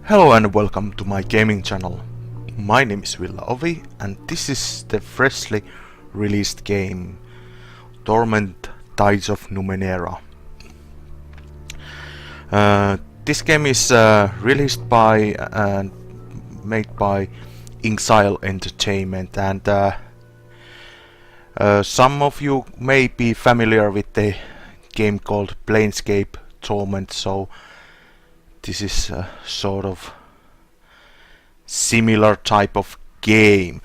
Hello and welcome to my gaming channel. My name is Villaovi and this is the freshly released game Torment Tides of Numenera. This game is released by and made by inXile Entertainment, and some of you may be familiar with the game called Planescape Torment, so this is a sort of similar type of game.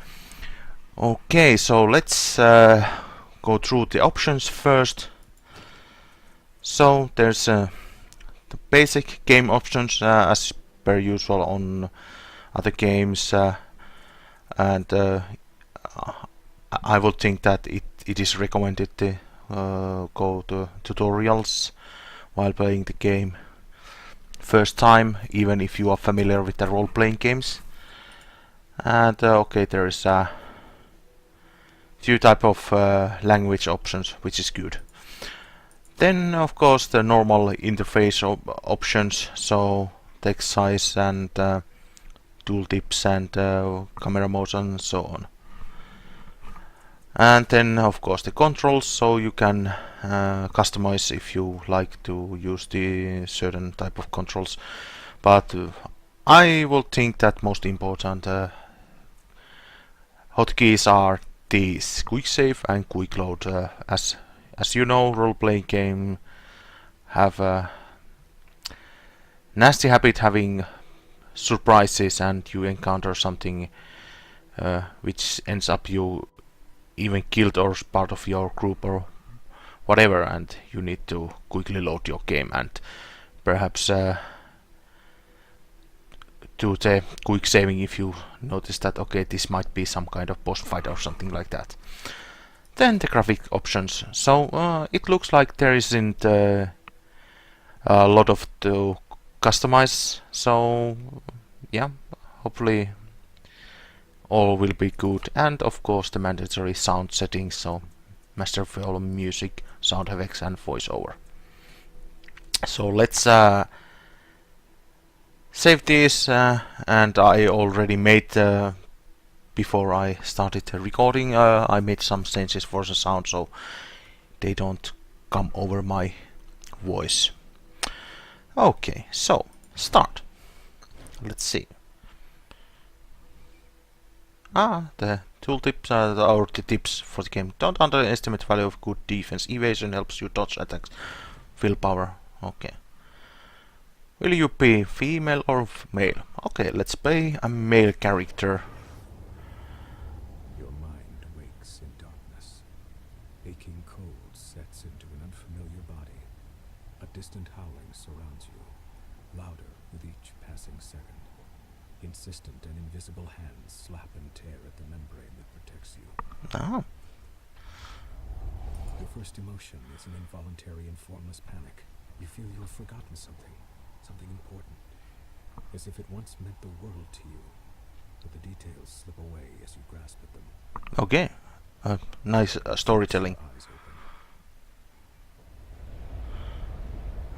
Okay, so let's go through the options first. So there's the basic game options as per usual on other games, and I would think that it is recommended to go to tutorials while playing the game first time, even if you are familiar with the role-playing games. And okay, there is a few type of language options, which is good. Then of course the normal interface options, so text size and tooltips and camera modes and so on. And then of course the controls, so you can customize if you like to use the certain type of controls, but I will think that most important hotkeys are these: quick save and quick load. As you know, role-playing game have a nasty habit having surprises, and you encounter something which ends up you even killed or part of your group or whatever, and you need to quickly load your game and perhaps do the quick saving if you notice that okay, this might be some kind of boss fight or something like that. Then the graphic options, so it looks like there isn't a lot of to customize, so yeah, hopefully all will be good. And of course the mandatory sound settings, so master volume, music, sound effects and voiceover. So let's save this, and I already made before I started recording, I made some changes for the sound so they don't come over my voice. Okay, so start. Let's see. The tooltips or the tips for the game. Don't underestimate the value of good defense. Evasion helps you dodge attacks. Willpower. Okay. Will you be female or male? Okay, let's play a male character. Your mind wakes in darkness. Aching cold sets into an unfamiliar body. A distant howling surrounds you, louder with each passing second. Insistent and invisible hands slap and tear at the membrane that protects you. Oh. Your first emotion is an involuntary and formless panic. You feel you have forgotten something important, as if it once meant the world to you. But the details slip away as you grasp at them. Okay, nice storytelling.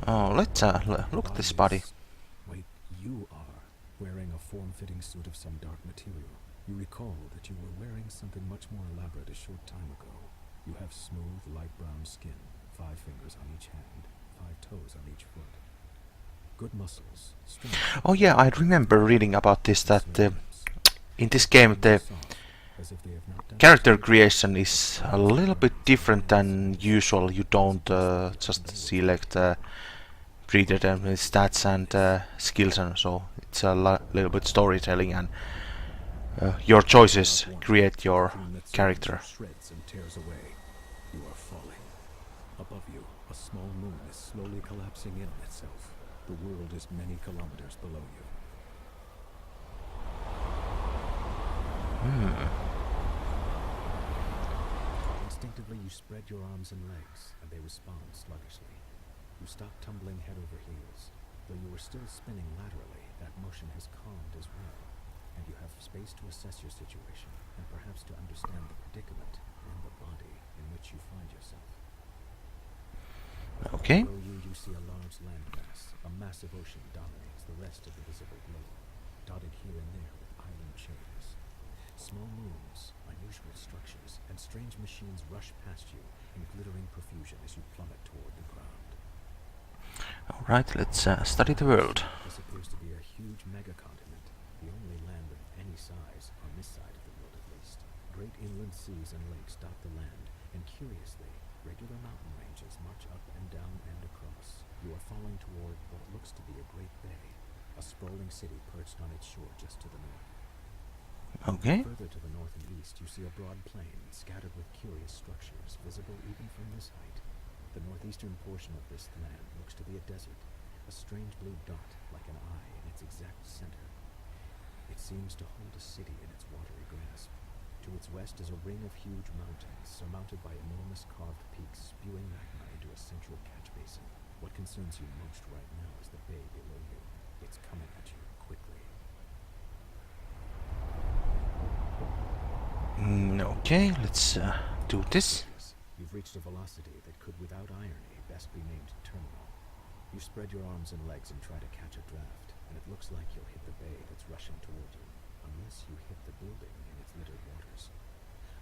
Oh, let's look at this body. Wait, you are wearing a form-fitting suit of some dark material. You recall that you were wearing something much more elaborate a short time ago. You have smooth, light brown skin, 5 fingers on each hand, 5 toes on each foot. Good muscles. Oh yeah, I remember reading about this, that in this game the character creation is a little bit different than usual. You don't just select predetermined stats and skills, and so it's a little bit storytelling, and your choices create your character. You are falling. Above you, a small moon is slowly collapsing in on itself. The world is many kilometers below you. Instinctively, you spread your arms and legs, and they respond sluggishly. You stop tumbling head over heels. Though you are still spinning laterally, that motion has calmed as well, and you have space to assess your situation, and perhaps to understand the predicament and the body in which you find yourself. Okay. Below you see a large landmass, a massive ocean dominates the rest of the visible globe, dotted here and there with island chains. Small moons, unusual structures, and strange machines rush past you in glittering profusion as you plummet toward the ground. Alright, let's study the world. This appears to be a huge megacontinent, the only land of any size, on this side of the world at least. Great inland seas and lakes dot the land, and curiously, regular mountain ranges march up and down and across. You are falling toward what looks to be a great bay, a sprawling city perched on its shore just to the north. Okay. Further to the north and east, you see a broad plain scattered with curious structures, visible even from this height. The northeastern portion of this land looks to be a desert, a strange blue dot like an eye in its exact center. It seems to hold a city in its watery grasp. To its west is a ring of huge mountains, surmounted by enormous carved peaks spewing magma into a central catch basin. What concerns you most right now is the bay below you. It's coming at you quickly. Okay, let's do this. You've reached a velocity that could, without irony, best be named terminal. You spread your arms and legs and try to catch a draft, and it looks like you'll hit the bay that's rushing toward you, unless you hit the building in its littered waters.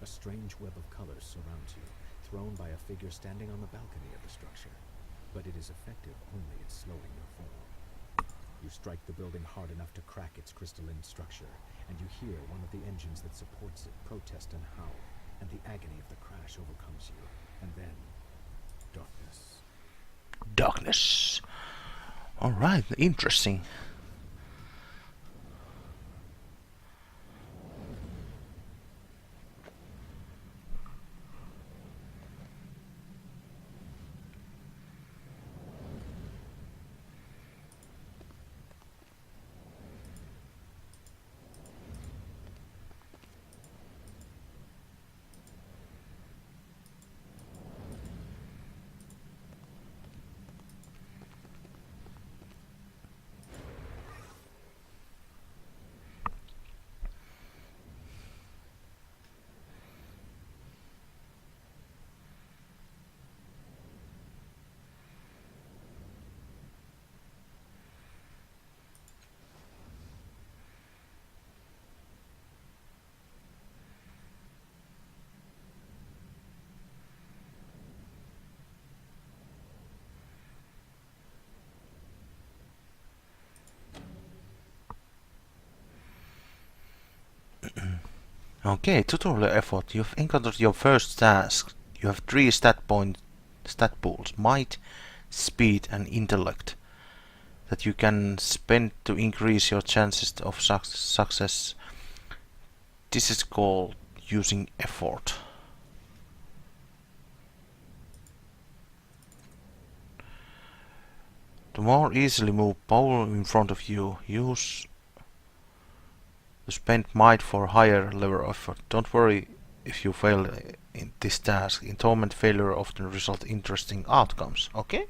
A strange web of colors surrounds you, thrown by a figure standing on the balcony of the structure, but it is effective only in slowing your fall. You strike the building hard enough to crack its crystalline structure, and you hear one of the engines that supports it protest and howl, and the agony of the crash overcomes you. And then, darkness. Darkness. Alright, interesting. Okay, tutorial effort. You've encountered your first task. You have 3 stat pools: might, speed and intellect, that you can spend to increase your chances of success. This is called using effort. To more easily move pole in front of you, use to spend might for higher level effort. Don't worry if you fail in this task. In Torment, failure often results in interesting outcomes. Okay?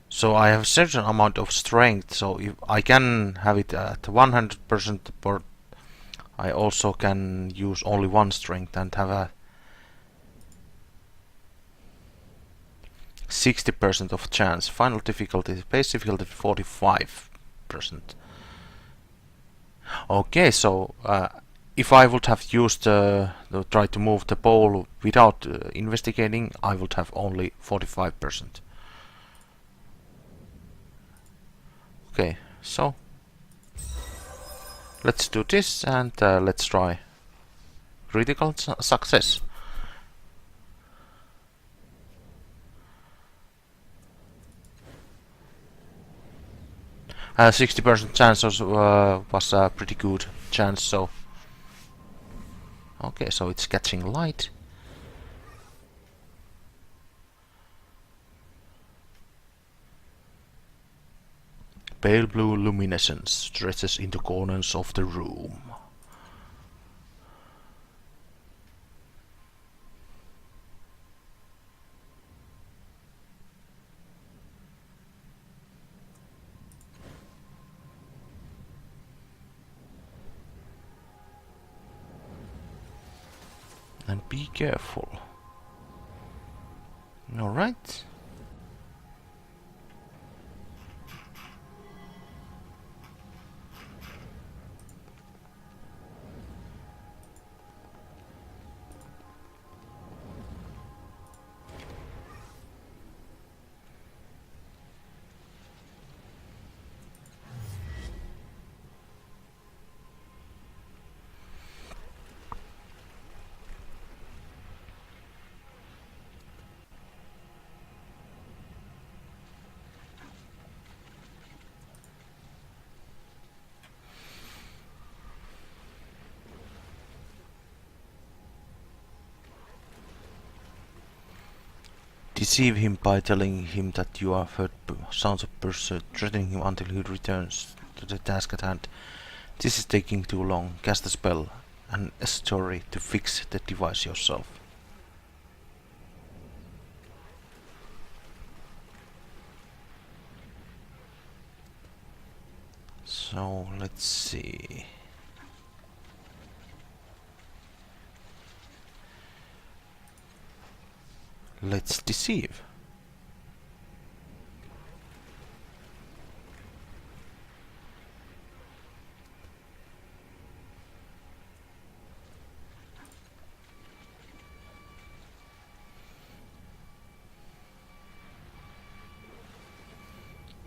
So I have a certain amount of strength, so if I can have it at 100%, but I also can use only 1 strength and have a 60% of chance. Final difficulty, base difficulty 45%. Okay, so if I would have used try to move the pole without investigating, I would have only 45%. Okay, so let's do this and let's try critical success. 60% chance was a pretty good chance, so okay, so it's catching light. Pale blue luminescence stretches into corners of the room. And be careful. All right. Deceive him by telling him that you have heard sounds of pursuit, threatening him until he returns to the task at hand. This is taking too long. Cast a spell and a story to fix the device yourself. So let's see. Let's deceive.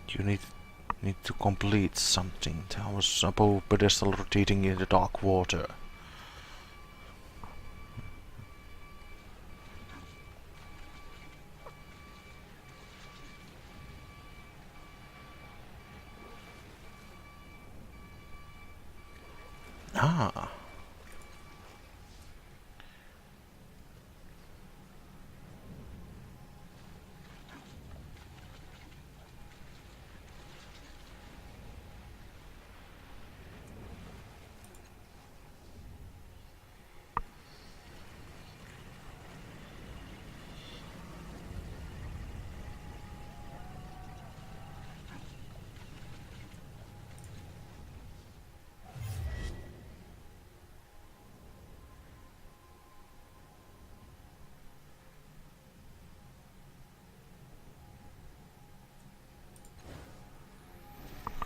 You need to complete something. There was above pedestal rotating in the dark water. Ah.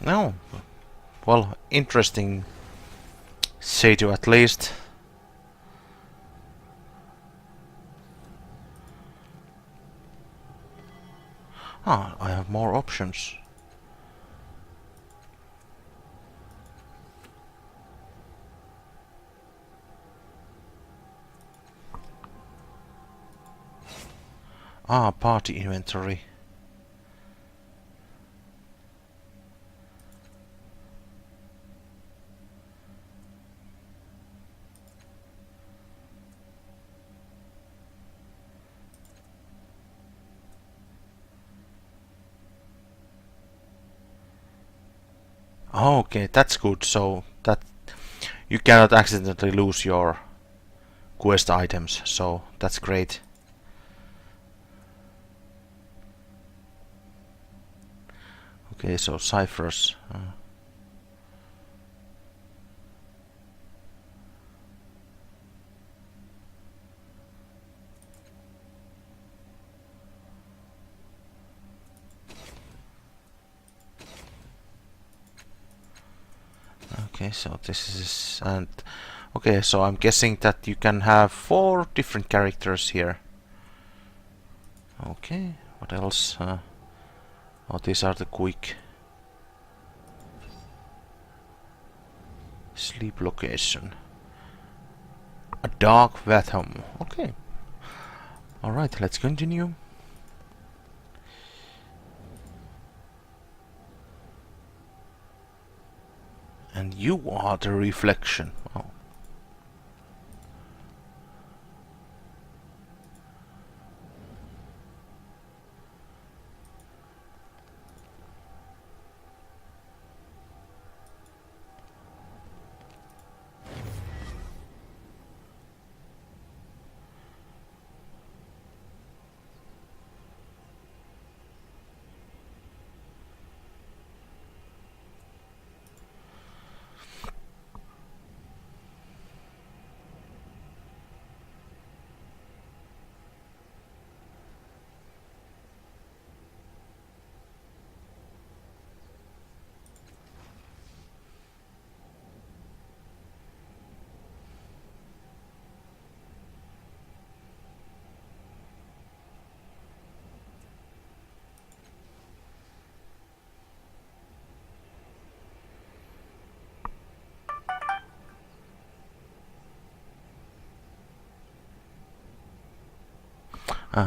No. Well, interesting. Say to at least. Ah, I have more options. Ah, party inventory. Oh, okay, that's good. So that you cannot accidentally lose your quest items. So that's great. Okay, so ciphers. Okay, so this is and okay, so I'm guessing that you can have 4 different characters here. Okay, what else? Oh, these are the quick sleep location. A dark bathroom. Okay. All right, let's continue. And you are the reflection. Oh.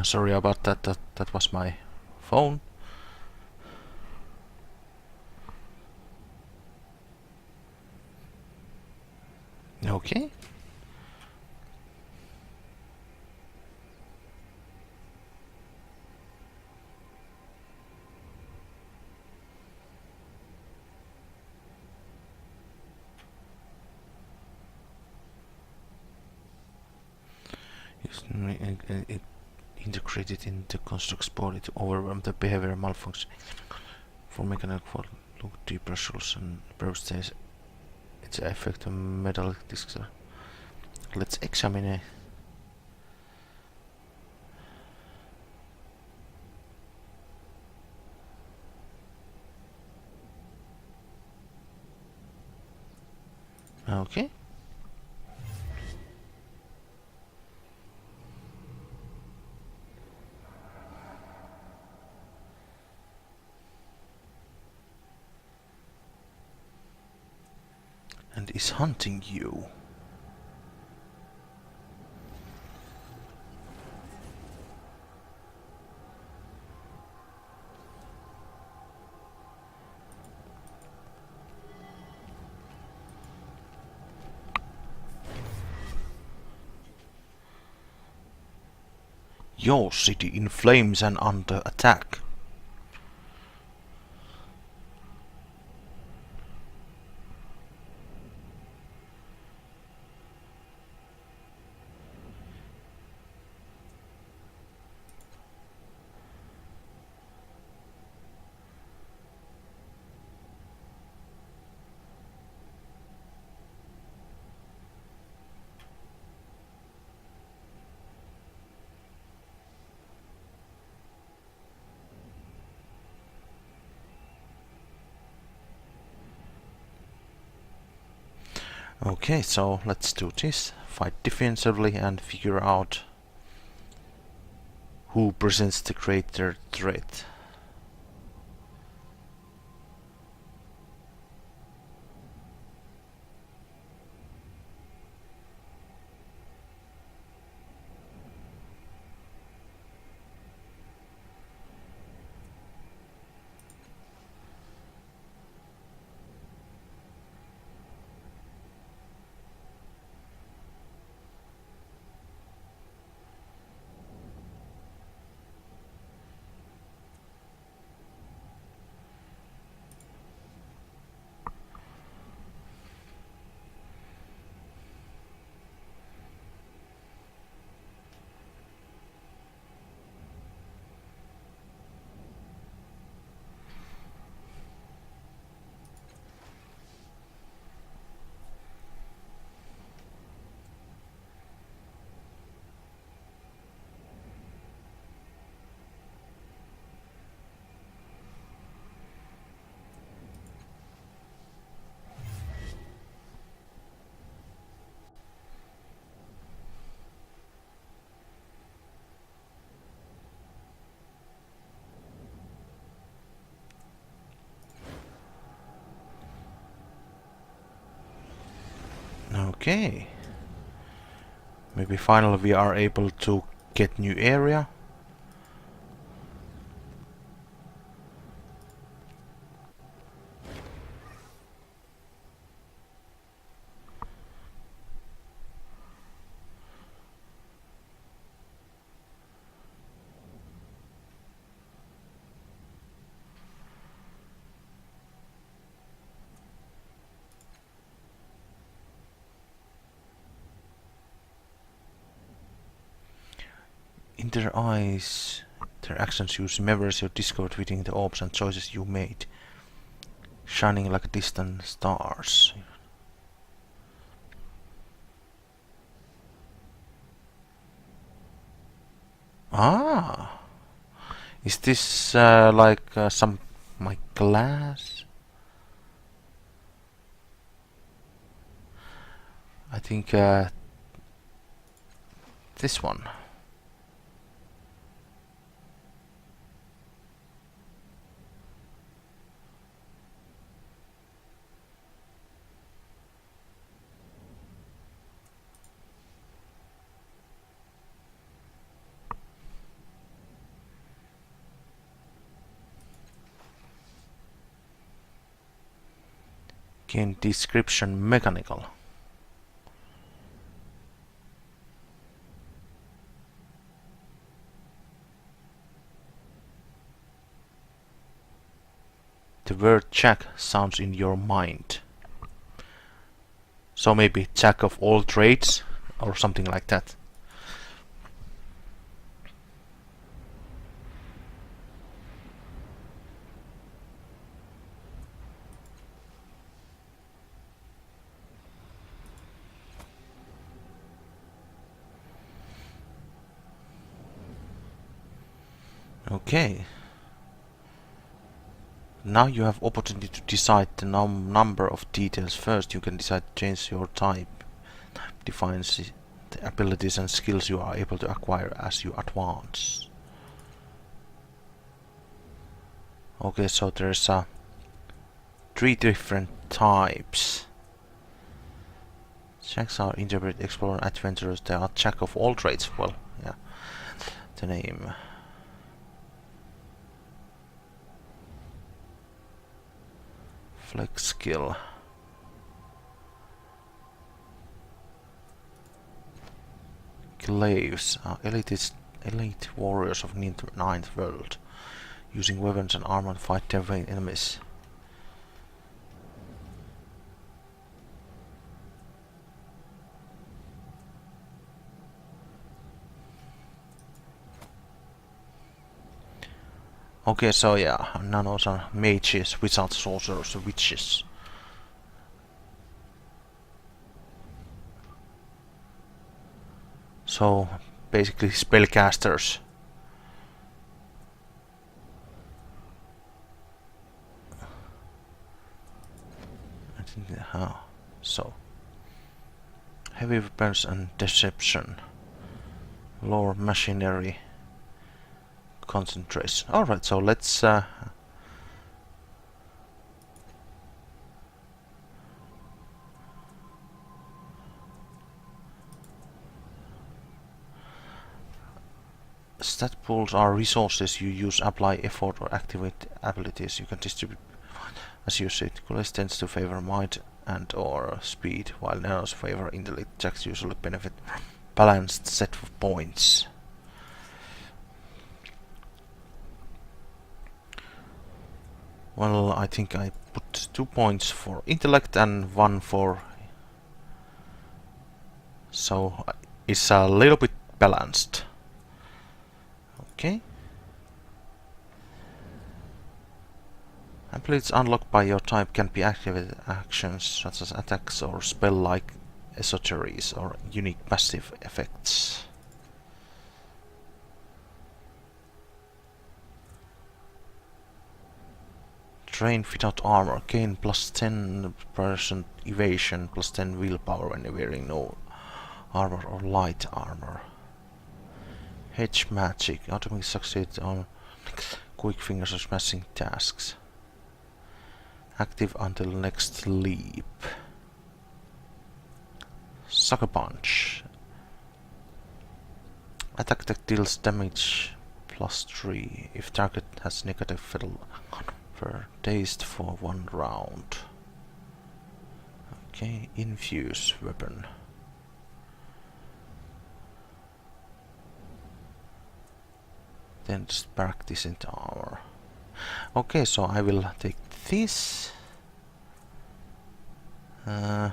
Sorry about that. That was my phone. Okay. It integrated into constructs body to overwhelm the behavior malfunction for mechanical for look deeper solution process its effect on metal discs. Let's examine it. Okay. And is hunting you. Your city in flames and under attack. Okay, so let's do this. Fight defensively and figure out who presents the greater threat. Okay. Maybe finally we are able to get new area. In their eyes, their actions use memories you discovered within the orbs and choices you made, shining like distant stars. Ah, is this like some my glass? I think this one. Gain description mechanical. The word jack sounds in your mind. So maybe jack of all trades or something like that. Okay. Now you have opportunity to decide the number of details. First you can decide to change your type. Defines the abilities and skills you are able to acquire as you advance. Okay, so there's 3 different types. Jacks are interpret, explorer, adventurers. They are jack of all trades. Well, yeah, the name. Flex skill. Glaives are elite warriors of ninth world, using weapons and armor to fight terrain enemies. Okay, so yeah, nanos are mages, wizards, sorcerers, witches. So basically spellcasters. I think so heavy weapons and deception. Lore machinery. Concentration. Alright, so let's stat pools are resources you use, apply effort or activate abilities. You can distribute as you see. Coolest tends to favor might and or speed, while nanos favor intellect. Jacks usually benefit from balanced set of points. Well, I think I put 2 points for intellect and 1 for... So it's a little bit balanced. Okay. Abilities unlocked by your type can be activated actions such as attacks or spell-like esoteries or unique passive effects. Train without armor. Gain plus 10% evasion, plus 10 willpower when wearing no armor or light armor. Hedge magic. Automatically succeed on quick fingers or smashing tasks. Active until next leap. Sucker punch. Attack that deals damage plus 3 if target has negative fiddle. Dazed for 1 round. Okay, infuse weapon. Then just practice into armor. Okay, so I will take this. And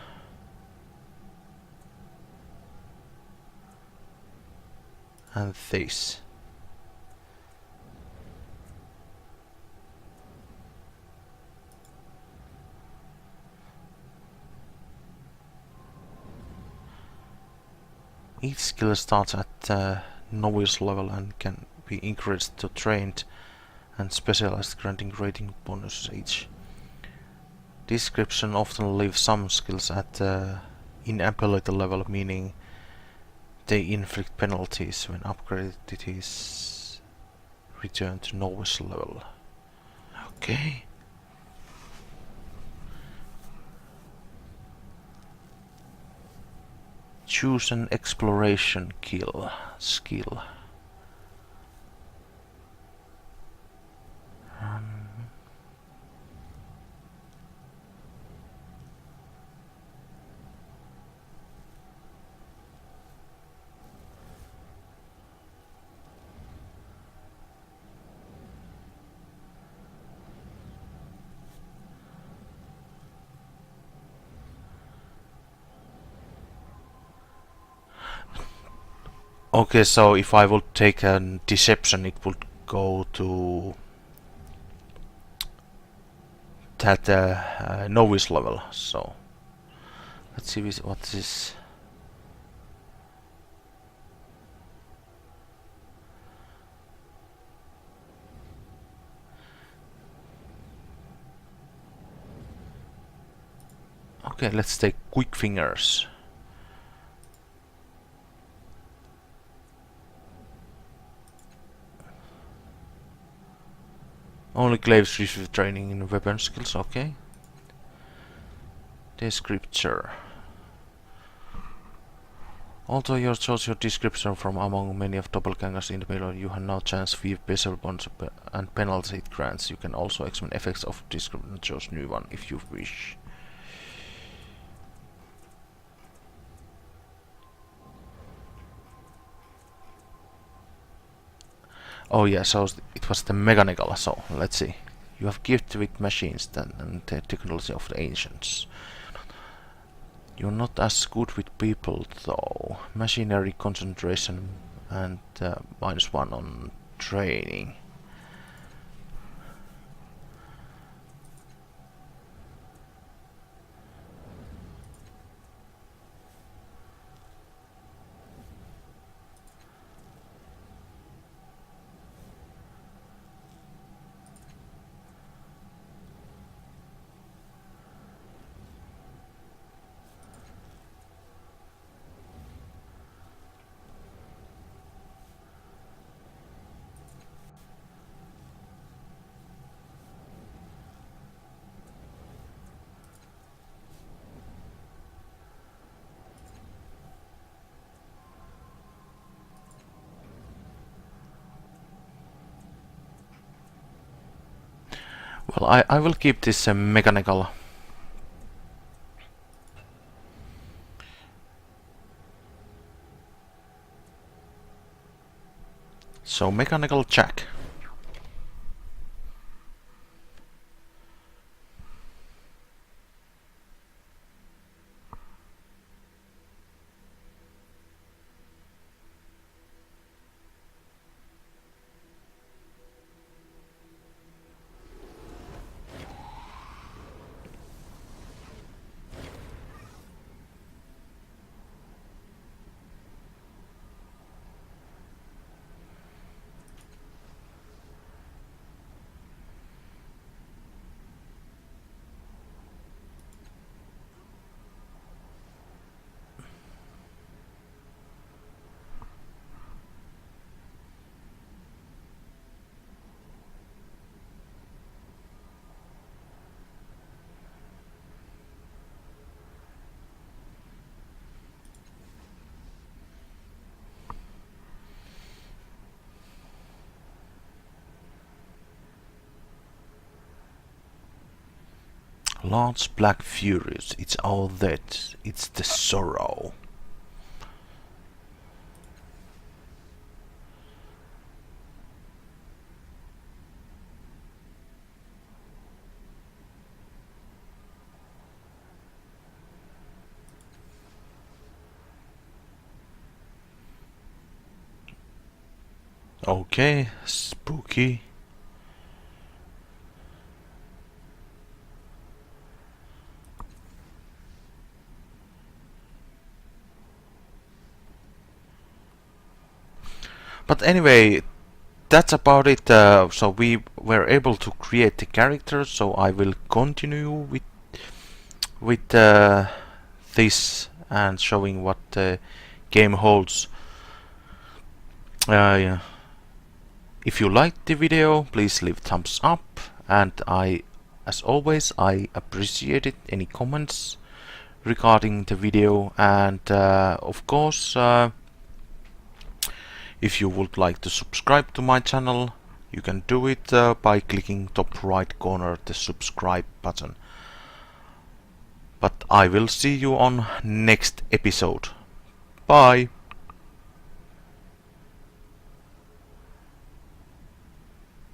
this. Each skill starts at novice level and can be increased to trained and specialized, granting rating bonuses each. Description often leaves some skills at inability level, meaning they inflict penalties when upgraded. It is returned to novice level. Okay. Choose an exploration skill. Okay, so if I would take a deception, it would go to that novice level. So let's see what this. Okay, let's take quick fingers. Only glaives receive training in weapon skills. Okay. Descriptor. Although you chose your description from among many of doppelgangers in the middle, you have now chance to view special bonds and penalties it grants. You can also examine effects of description and choose new one if you wish. Oh yeah, so it was the mechanical, so let's see. You have gifted with machines and the technology of the ancients. You're not as good with people though. Machinery concentration and -1 on training. Well, I will keep this mechanical. So mechanical jack. Large black furies, it's all that. It's the sorrow. Okay, spooky. But anyway, that's about it. So we were able to create the characters. So I will continue with this and showing what the game holds. Yeah. If you liked the video, please leave thumbs up, and as always, I appreciate it. Any comments regarding the video, and of course. If you would like to subscribe to my channel, you can do it by clicking top right corner the subscribe button. But I will see you on next episode. Bye!